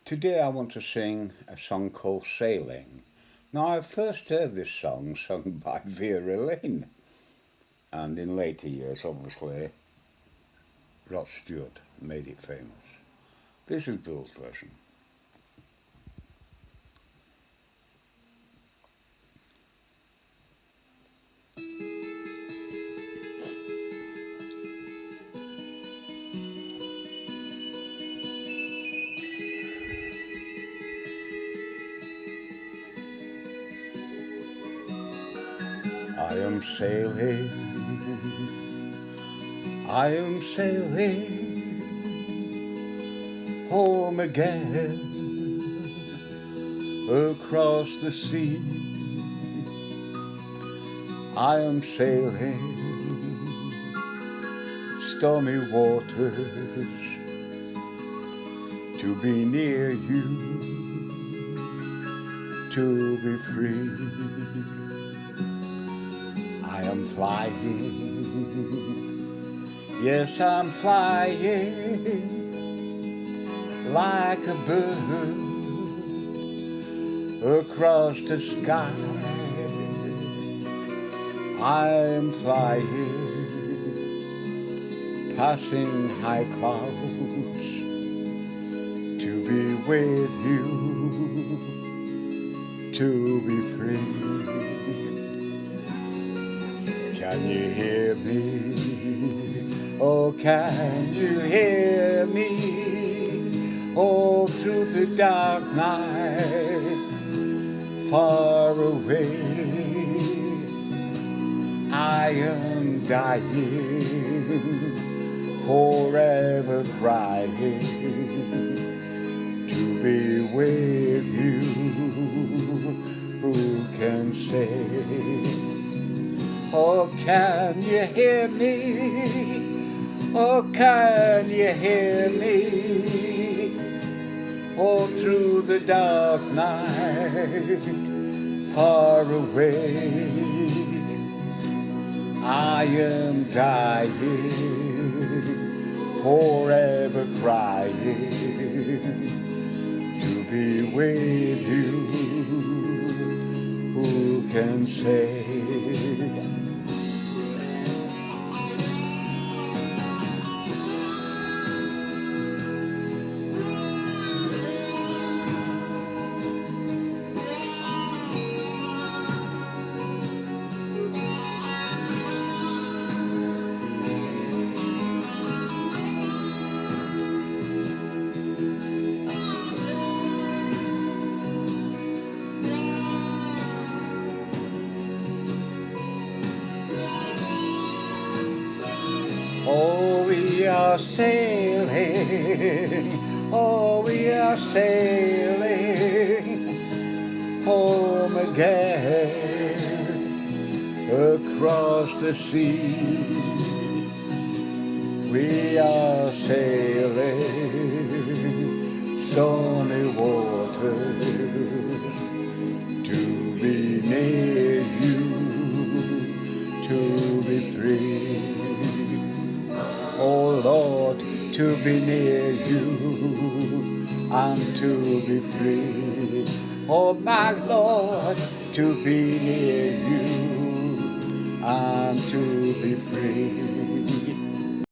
Today I want to sing a song called Sailing. Now I first heard this song sung by Vera Lynn, and in later years obviously Rod Stewart made it famous. This is Bill's version. I am sailing home again across the sea. I am sailing stormy waters to be near you, to be free. I am flying, yes, I'm flying like a bird across the sky. I am flying, passing high clouds to be with you, to be free. Can you hear me? Oh, can you hear me? Oh, through the dark night, far away, I am dying, forever crying, to be with you. Who can say? Oh, can you hear me? Oh, can you hear me? Oh, through the dark night, far away, I am dying, forever crying, to be with you. Who can say? Oh, we are sailing, oh, we are sailing home again across the sea. We are sailing stormy waters to be near you, to be free. Oh Lord, to be near you and to be free. Oh my Lord, to be near you and to be free.